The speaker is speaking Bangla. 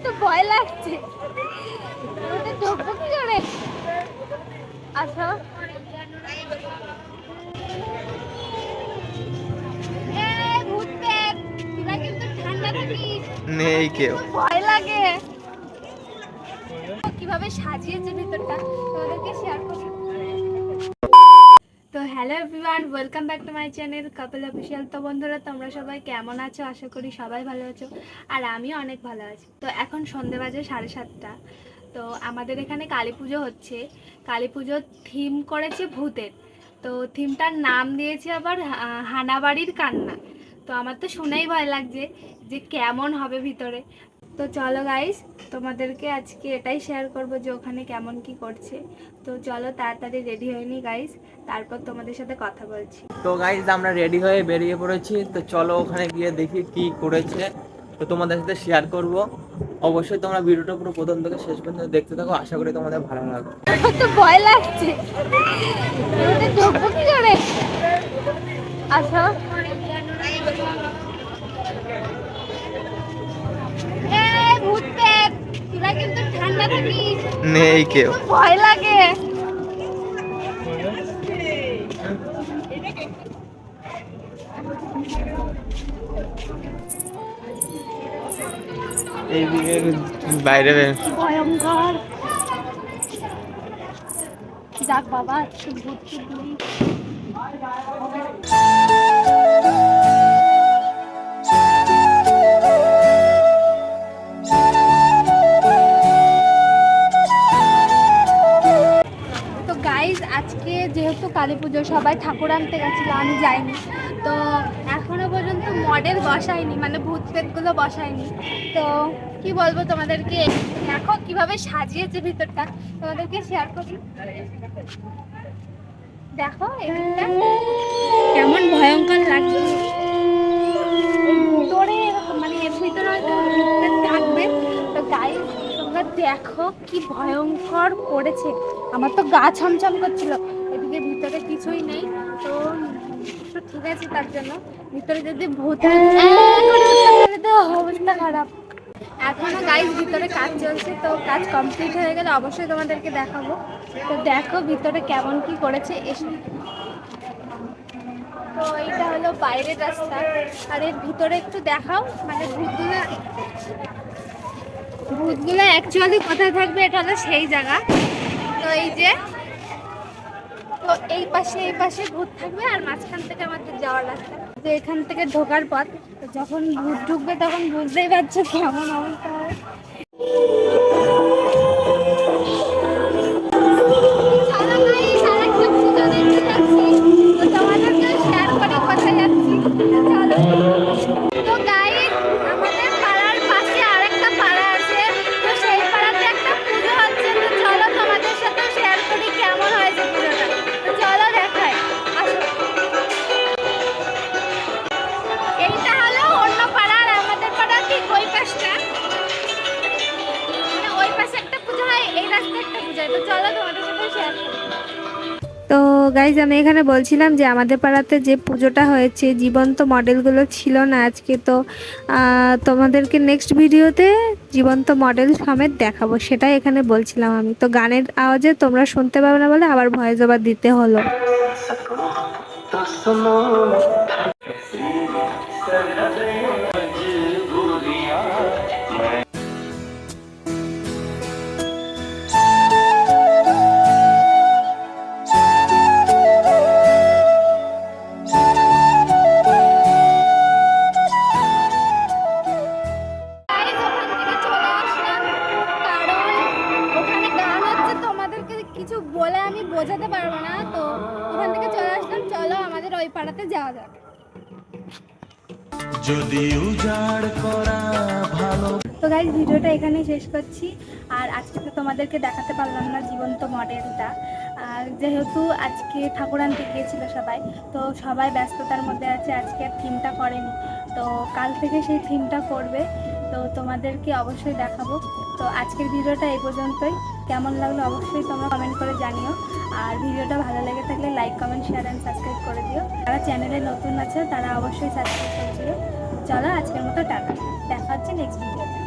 তো ভয় লাগছে, ঢুকবো কি করে? আচ্ছা নেই কেউ। ভয় লাগে। কিভাবে সাজিয়েছে ভিতরটা তোমাদেরকে শেয়ার করব। তো hello everyone, welcome back to my channel couple official. তো বন্ধুরা, তোমরা সবাই কেমন আছো? আশা করি সবাই ভালো আছো, আর আমিও অনেক ভালো আছি। তো এখন সন্ধে বাজে 7:30। তো আমাদের এখানে কালী পুজো হচ্ছে। কালী পুজোর থিম করেছে ভূতের। তো থিমটার নাম দিয়েছে আবার হানাবাড়ির কান্না। তো আমার তো শুনেই ভয় লাগছে যে কেমন হবে ভিতরে। তো চলো গাইস, তোমাদেরকে আজকে এটাই শেয়ার করব যে ওখানে কেমন কি করছে। তো চলো তাড়াতাড়ি রেডি হয়ে নি গাইস, তারপর তোমাদের সাথে কথা বলছি। তো গাইজ আমরা রেডি হয়ে বেরিয়ে পড়েছি। তো চলো ওখানে গিয়ে দেখি কি করেছে, তো তোমাদের সাথে শেয়ার করব। অবশ্যই তোমরা ভিডিওটা পুরো প্রথম থেকে শেষ পর্যন্ত দেখতে থাকো, আশা করি তোমাদের ভালো লাগবে। তো ভয় লাগছে, ঢুকবো কি করে? আচ্ছা নেই কেউ। ভয় লাগে। এইদিকে বাইরে ভয়ঙ্কর। যাক বাবা, একটু ভূত নেই। তো গাইজ, আজকে যেহেতু কালী পুজো, সবাই ঠাকুর আনতে গেছিল, আমি যাইনি। তো এখনো পর্যন্ত মডেল বসায়নি, মানে ভূত প্রেতগুলো বসায়নি। তো কি বলবো তোমাদেরকে, দেখো কিভাবে সাজিয়েছে ভিতরটা, তোমাদেরকে শেয়ার করি। দেখো এদিকটা কেমন ভয়ঙ্কর লাগছে। ভিতরে এরকম, মানে এর ভিতরে হয়তো ভূত প্রেত থাকবে। তো গাইজ তোমরা দেখো কি ভয়ঙ্কর করেছে, আমার তো গা ছমছম করছিল। এদিকে ভিতরে কিছুই নেই, তো ঠিক আছে। তার জন্য ভিতরে যদি ভূত অবস্থা খারাপ। এখনো গাইজ ভিতরে কাজ চলছে, তো কাজ কমপ্লিট হয়ে গেলে অবশ্যই তোমাদেরকে দেখাবো। তো দেখো ভিতরে কেমন কি করেছে এসে। তো এইটা হলো বাইরের রাস্তা, আর এর ভিতরে একটু দেখাও, মানে ভূতগুলো অ্যাকচুয়ালি কোথায় থাকবে, এটা হলো সেই জায়গা। তো এই যে, তো এই পাশে ভূত থাকবে, আর মাঝখান থেকে আমাদের যাওয়ার রাস্তা, যে এখান থেকে ঢোকার পথ। তো যখন ভূত ঢুকবে তখন বুঝতেই পারছো কেমন অবস্থা হয়। তো গাইজ, আমি এখানে বলছিলাম যে আমাদের পাড়াতে যে পুজোটা হয়েছে, জীবন্ত মডেলগুলো ছিল না আজকে। তো তোমাদেরকে নেক্সট ভিডিওতে জীবন্ত মডেল সমেত দেখাবো, সেটাই এখানে বলছিলাম আমি। তো গানের আওয়াজে তোমরা শুনতে পাবে না বলে আবার ভয়েস ওভার দিতে হলো। কিছু বলে আমি বোঝাতে পারবো না, তো ওখান থেকে চলে আসলাম। চলো আমাদের ওই পাড়াতে যাওয়া যাক। যদি উজাড় করা ভালো। তো গাইস, ভিডিওটা এখানেই শেষ করছি। আর আজকে তো তোমাদেরকে দেখাতে পারলাম না জীবন্ত মডেলটা, যেহেতু আজকে ঠাকুর আনতে গিয়েছিল সবাই। তো সবাই ব্যস্ততার মধ্যে আছে, আজকে আর থিমটা করেনি। তো কাল থেকে সেই থিমটা করবে, তো তোমাদেরকে অবশ্যই দেখাবো। তো আজকের ভিডিওটা এই পর্যন্তই। কেমন লাগলো অবশ্যই তোমরা কমেন্ট করে জানিও। আর ভিডিওটা ভালো লেগে থাকলে like, comment, share and subscribe করে দিও। যারা চ্যানেলে নতুন আছে তারা অবশ্যই সাবস্ক্রাইব করে দিও। চলো আজকের মতো টাটা, দেখা হচ্ছে নেক্সট ভিডিওতে।